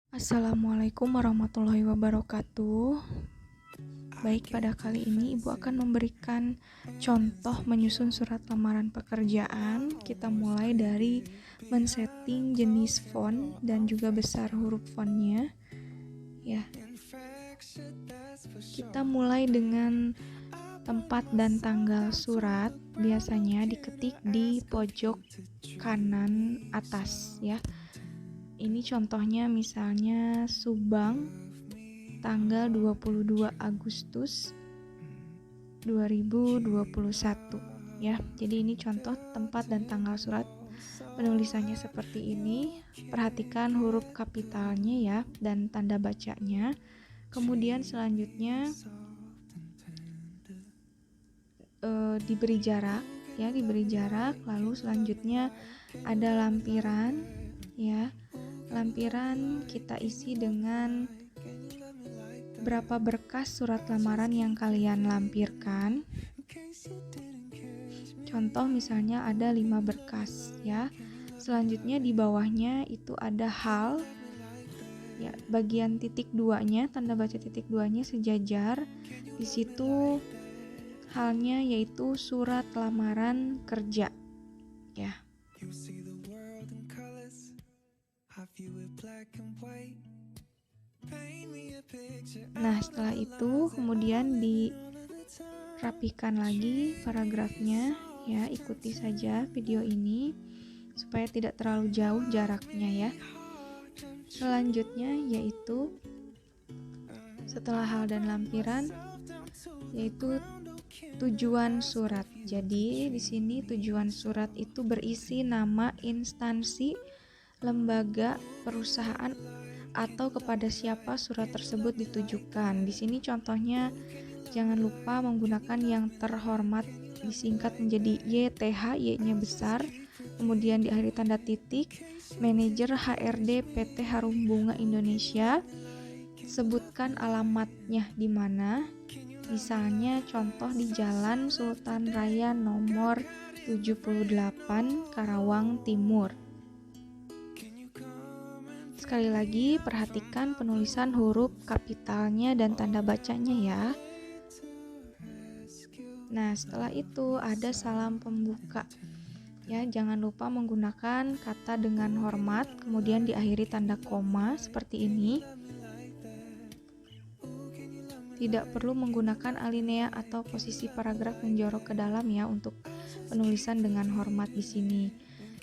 Assalamualaikum warahmatullahi wabarakatuh. Baik, pada kali ini Ibu akan memberikan contoh menyusun surat lamaran pekerjaan. Kita mulai dari men-setting jenis font dan juga besar huruf fontnya. Ya, kita mulai dengan tempat dan tanggal surat. Biasanya diketik di pojok kanan atas ya. Ini contohnya misalnya Subang, tanggal 22 Agustus 2021 ya. Jadi ini contoh tempat dan tanggal surat. Penulisannya seperti ini. Perhatikan huruf kapitalnya ya dan tanda bacanya. Kemudian selanjutnya diberi jarak ya, diberi jarak. Lalu selanjutnya ada lampiran ya. Lampiran kita isi dengan berapa berkas surat lamaran yang kalian lampirkan. Contoh misalnya ada 5 berkas ya. Selanjutnya di bawahnya itu ada hal ya, bagian titik 2-nya, tanda baca titik 2-nya sejajar. Di situ halnya yaitu surat lamaran kerja ya. Nah, setelah itu kemudian dirapikan lagi paragrafnya ya. Ikuti saja video ini supaya tidak terlalu jauh jaraknya ya. Selanjutnya yaitu setelah hal dan lampiran yaitu tujuan surat. Jadi di sini tujuan surat itu berisi nama instansi, lembaga, perusahaan atau kepada siapa surat tersebut ditujukan. Di sini contohnya jangan lupa menggunakan yang terhormat disingkat menjadi YTH, Y-nya besar, kemudian diakhiri tanda titik, manajer HRD PT Harum Bunga Indonesia. Sebutkan alamatnya di mana. Misalnya contoh di Jalan Sultan Raya nomor 78 Karawang Timur. Sekali lagi perhatikan penulisan huruf kapitalnya dan tanda bacanya ya. Nah, setelah itu ada salam pembuka. Ya, jangan lupa menggunakan kata dengan hormat, kemudian diakhiri tanda koma seperti ini. Tidak perlu menggunakan alinea atau posisi paragraf menjorok ke dalam ya untuk penulisan dengan hormat di sini.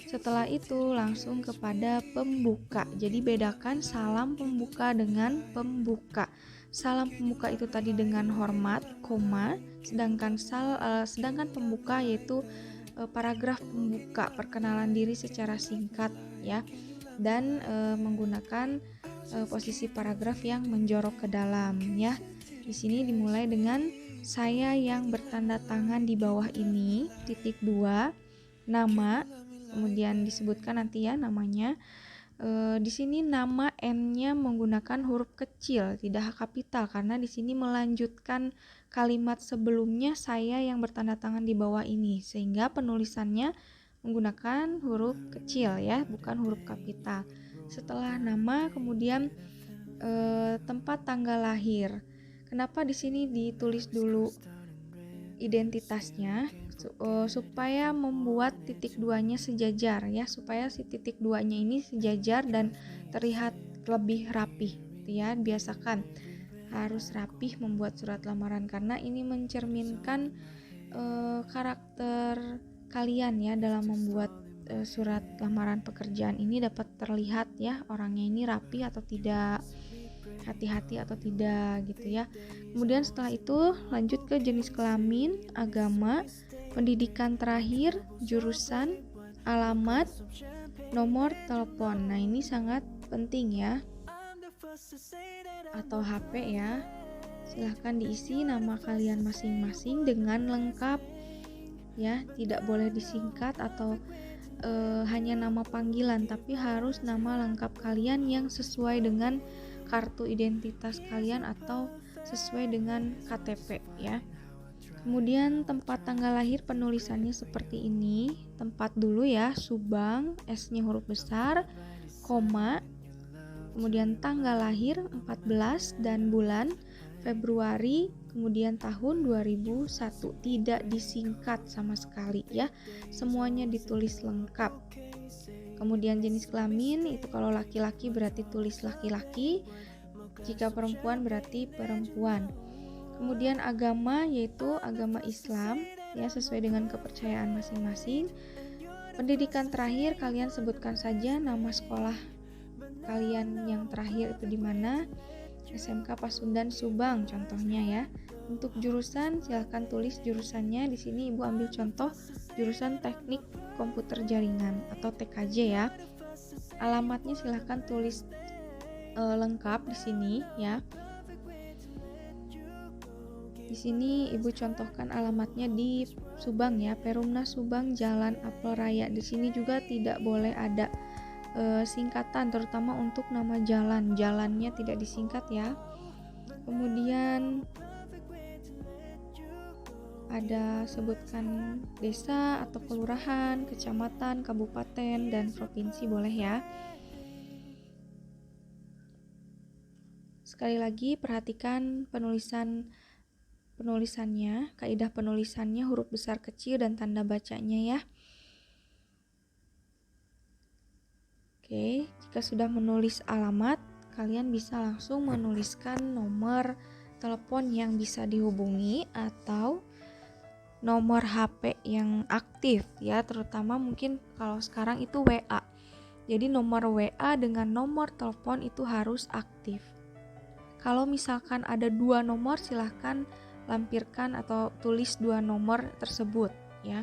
Setelah itu langsung kepada pembuka. Jadi bedakan salam pembuka dengan pembuka. Salam pembuka itu tadi dengan hormat, koma, sedangkan pembuka yaitu paragraf pembuka, perkenalan diri secara singkat ya, dan menggunakan posisi paragraf yang menjorok ke dalam ya. Di sini dimulai dengan saya yang bertanda tangan di bawah ini, titik 2, nama, kemudian disebutkan nanti ya namanya. Di sini nama N-nya menggunakan huruf kecil, tidak kapital, karena di sini melanjutkan kalimat sebelumnya saya yang bertanda tangan di bawah ini, sehingga penulisannya menggunakan huruf kecil ya, bukan huruf kapital. Setelah nama kemudian tempat tanggal lahir. Kenapa di sini ditulis dulu identitasnya? Supaya membuat titik 2-nya sejajar ya, supaya si titik 2-nya ini sejajar dan terlihat lebih rapih ya. Biasakan harus rapih membuat surat lamaran karena ini mencerminkan karakter kalian ya dalam membuat surat lamaran pekerjaan ini dapat terlihat ya orangnya ini rapi atau tidak, hati-hati atau tidak gitu ya. Kemudian setelah itu lanjut ke jenis kelamin, agama, pendidikan terakhir, jurusan, alamat, nomor telepon. Nah, ini sangat penting ya. Atau HP ya. Silahkan diisi nama kalian masing-masing dengan lengkap ya, tidak boleh disingkat atau hanya nama panggilan, tapi harus nama lengkap kalian yang sesuai dengan kartu identitas kalian atau sesuai dengan KTP ya. Kemudian tempat tanggal lahir penulisannya seperti ini. Tempat dulu ya, Subang, S-nya huruf besar, koma, kemudian tanggal lahir 14 dan bulan Februari, kemudian tahun 2001. Tidak disingkat sama sekali ya, semuanya ditulis lengkap. Kemudian jenis kelamin itu kalau laki-laki berarti tulis laki-laki, jika perempuan berarti perempuan. Kemudian agama yaitu agama Islam ya, sesuai dengan kepercayaan masing-masing. Pendidikan terakhir kalian sebutkan saja nama sekolah kalian yang terakhir itu di mana. SMK Pasundan Subang contohnya ya. Untuk jurusan silahkan tulis jurusannya. Di sini Ibu ambil contoh jurusan Teknik Komputer Jaringan atau TKJ ya. Alamatnya silahkan tulis lengkap di sini ya. Di sini Ibu contohkan alamatnya di Subang ya, Perumna Subang Jalan Apel Raya. Di sini juga tidak boleh ada singkatan, terutama untuk nama jalan. Jalannya tidak disingkat ya. Kemudian ada sebutkan desa atau kelurahan, kecamatan, kabupaten, dan provinsi boleh ya. Sekali lagi perhatikan penulisannya, kaidah penulisannya, huruf besar kecil dan tanda bacanya ya. Oke, jika sudah menulis alamat, kalian bisa langsung menuliskan nomor telepon yang bisa dihubungi atau nomor HP yang aktif ya, terutama mungkin kalau sekarang itu WA. Jadi nomor WA dengan nomor telepon itu harus aktif. Kalau misalkan ada 2 nomor, silahkan lampirkan atau tulis 2 nomor tersebut ya.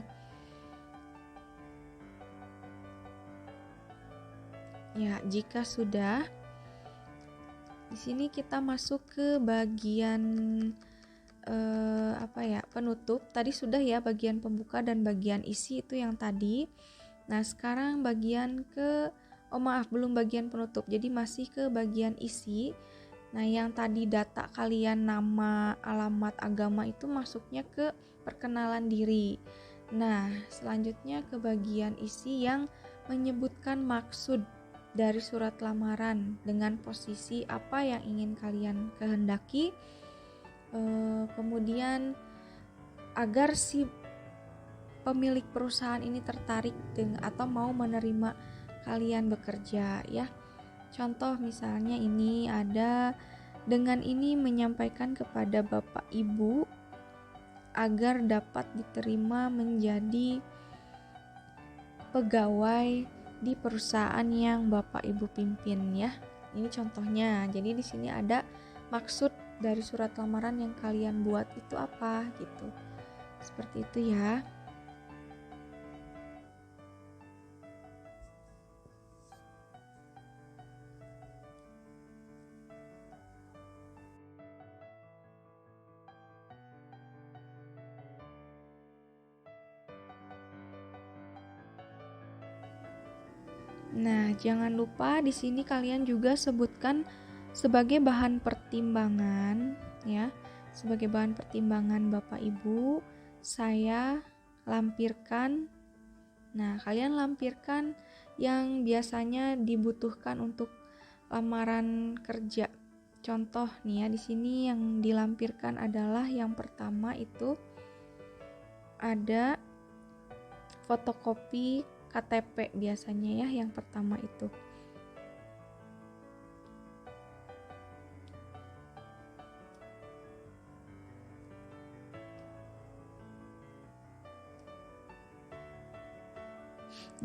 Ya, jika sudah, di sini kita masuk ke bagian penutup. Tadi sudah ya bagian pembuka dan bagian isi itu yang tadi. Nah, sekarang belum bagian penutup. Jadi masih ke bagian isi. Nah, yang tadi data kalian nama, alamat, agama itu masuknya ke perkenalan diri. Nah, selanjutnya ke bagian isi yang menyebutkan maksud dari surat lamaran dengan posisi apa yang ingin kalian kehendaki, kemudian agar si pemilik perusahaan ini tertarik atau mau menerima kalian bekerja ya. Contoh misalnya ini ada, dengan ini menyampaikan kepada Bapak Ibu agar dapat diterima menjadi pegawai di perusahaan yang Bapak Ibu pimpin ya. Ini contohnya. Jadi di sini ada maksud dari surat lamaran yang kalian buat itu apa gitu. Seperti itu ya. Nah, jangan lupa di sini kalian juga sebutkan sebagai bahan pertimbangan ya. Sebagai bahan pertimbangan Bapak Ibu, saya lampirkan. Nah, kalian lampirkan yang biasanya dibutuhkan untuk lamaran kerja. Contoh nih ya, di sini yang dilampirkan adalah yang pertama itu ada fotokopi KTP biasanya ya, yang pertama itu.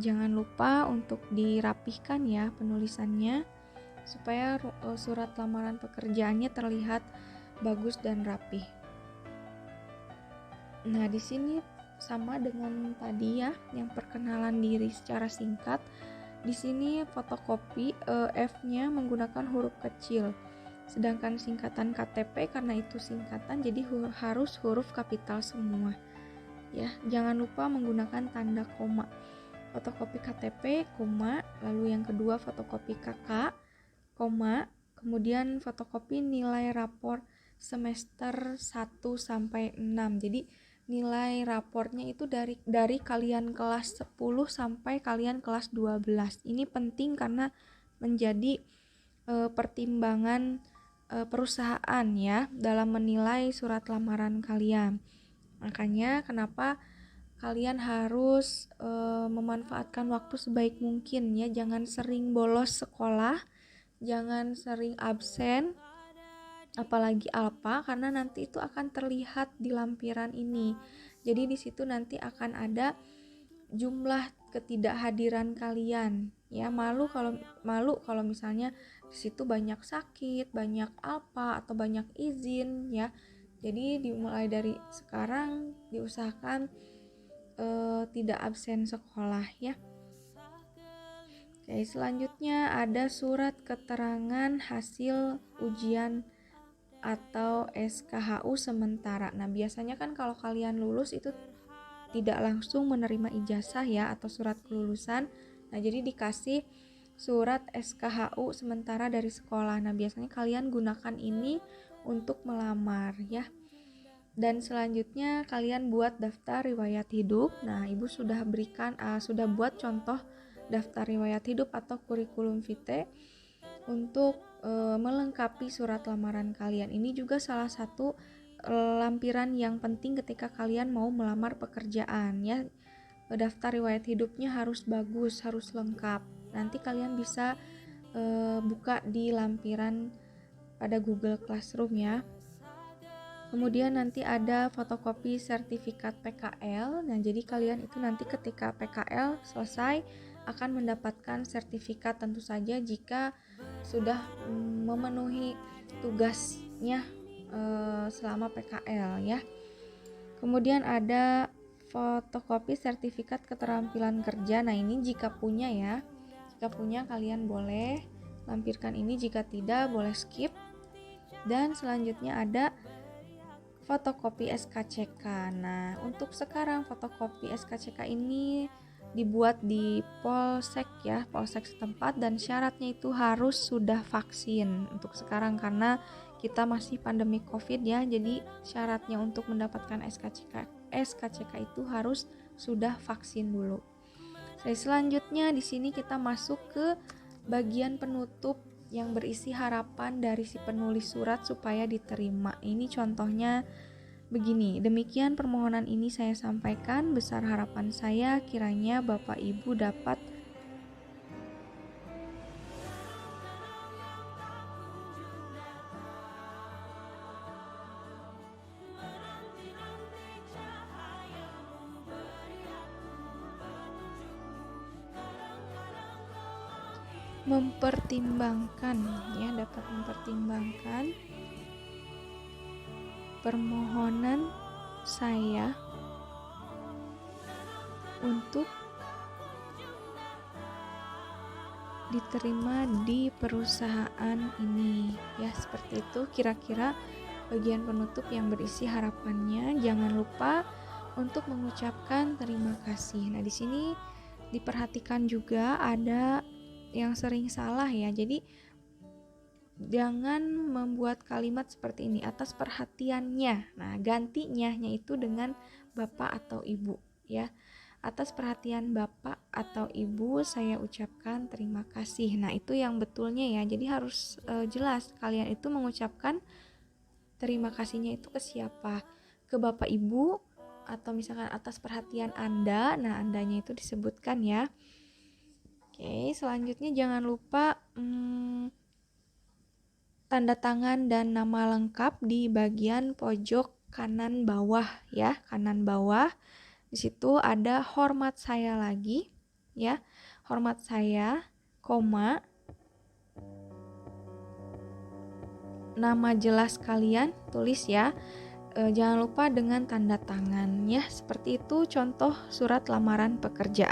Jangan lupa untuk dirapihkan ya penulisannya supaya surat lamaran pekerjaannya terlihat bagus dan rapih. Nah, di sini sama dengan tadi ya, yang perkenalan diri secara singkat. Di sini fotokopi F-nya menggunakan huruf kecil. Sedangkan singkatan KTP karena itu singkatan jadi harus huruf kapital semua. Ya, jangan lupa menggunakan tanda koma. Fotokopi KTP, koma, lalu yang kedua fotokopi KK, koma, kemudian fotokopi nilai rapor semester 1 sampai 6. Jadi nilai rapornya itu dari kalian kelas 10 sampai kalian kelas 12. Ini penting karena menjadi pertimbangan perusahaan ya dalam menilai surat lamaran kalian. Makanya kenapa kalian harus memanfaatkan waktu sebaik mungkin ya, jangan sering bolos sekolah, jangan sering absen, apalagi alpa, karena nanti itu akan terlihat di lampiran ini. Jadi di situ nanti akan ada jumlah ketidakhadiran kalian ya. Malu kalau misalnya di situ banyak sakit, banyak apa atau banyak izin ya. Jadi dimulai dari sekarang diusahakan tidak absen sekolah ya. Oke, selanjutnya ada surat keterangan hasil ujian atau SKHU sementara. Nah, biasanya kan kalau kalian lulus itu tidak langsung menerima ijazah ya atau surat kelulusan. Nah, jadi dikasih surat SKHU sementara dari sekolah. Nah, biasanya kalian gunakan ini untuk melamar ya. Dan selanjutnya kalian buat daftar riwayat hidup. Nah, Ibu sudah sudah buat contoh daftar riwayat hidup atau kurikulum vitae untuk melengkapi surat lamaran kalian. Ini juga salah satu lampiran yang penting ketika kalian mau melamar pekerjaan ya. Daftar riwayat hidupnya harus bagus, harus lengkap. Nanti kalian bisa buka di lampiran pada Google Classroom ya. Kemudian nanti ada fotokopi sertifikat PKL. Nah, jadi kalian itu nanti ketika PKL selesai akan mendapatkan sertifikat, tentu saja jika sudah memenuhi tugasnya selama PKL ya. Kemudian ada fotokopi sertifikat keterampilan kerja. Nah, ini jika punya ya. Jika punya kalian boleh lampirkan ini, jika tidak boleh skip. Dan selanjutnya ada fotokopi SKCK. Nah, untuk sekarang fotokopi SKCK ini dibuat di polsek ya, polsek setempat, dan syaratnya itu harus sudah vaksin untuk sekarang karena kita masih pandemi COVID ya. Jadi syaratnya untuk mendapatkan SKCK itu harus sudah vaksin dulu. Selanjutnya di sini kita masuk ke bagian penutup yang berisi harapan dari si penulis surat supaya diterima. Ini contohnya begini. Demikian permohonan ini saya sampaikan. Besar harapan saya kiranya Bapak Ibu dapat mempertimbangkan permohonan saya untuk diterima di perusahaan ini ya. Seperti itu kira-kira bagian penutup yang berisi harapannya. Jangan lupa untuk mengucapkan terima kasih. Nah, di sini diperhatikan juga ada yang sering salah ya. Jadi jangan membuat kalimat seperti ini, atas perhatiannya. Nah, ganti nya-nya itu dengan Bapak atau Ibu ya. Atas perhatian Bapak atau Ibu saya ucapkan terima kasih. Nah, itu yang betulnya ya. Jadi harus jelas kalian itu mengucapkan terima kasihnya itu ke siapa? Ke Bapak Ibu, atau misalkan atas perhatian Anda. Nah, Andanya itu disebutkan ya. Oke, selanjutnya jangan lupa tanda tangan dan nama lengkap di bagian pojok kanan bawah ya, kanan bawah. Di situ ada hormat saya lagi ya. Hormat saya, koma, nama jelas kalian tulis ya. Jangan lupa dengan tanda tangan ya. Seperti itu contoh surat lamaran pekerjaan.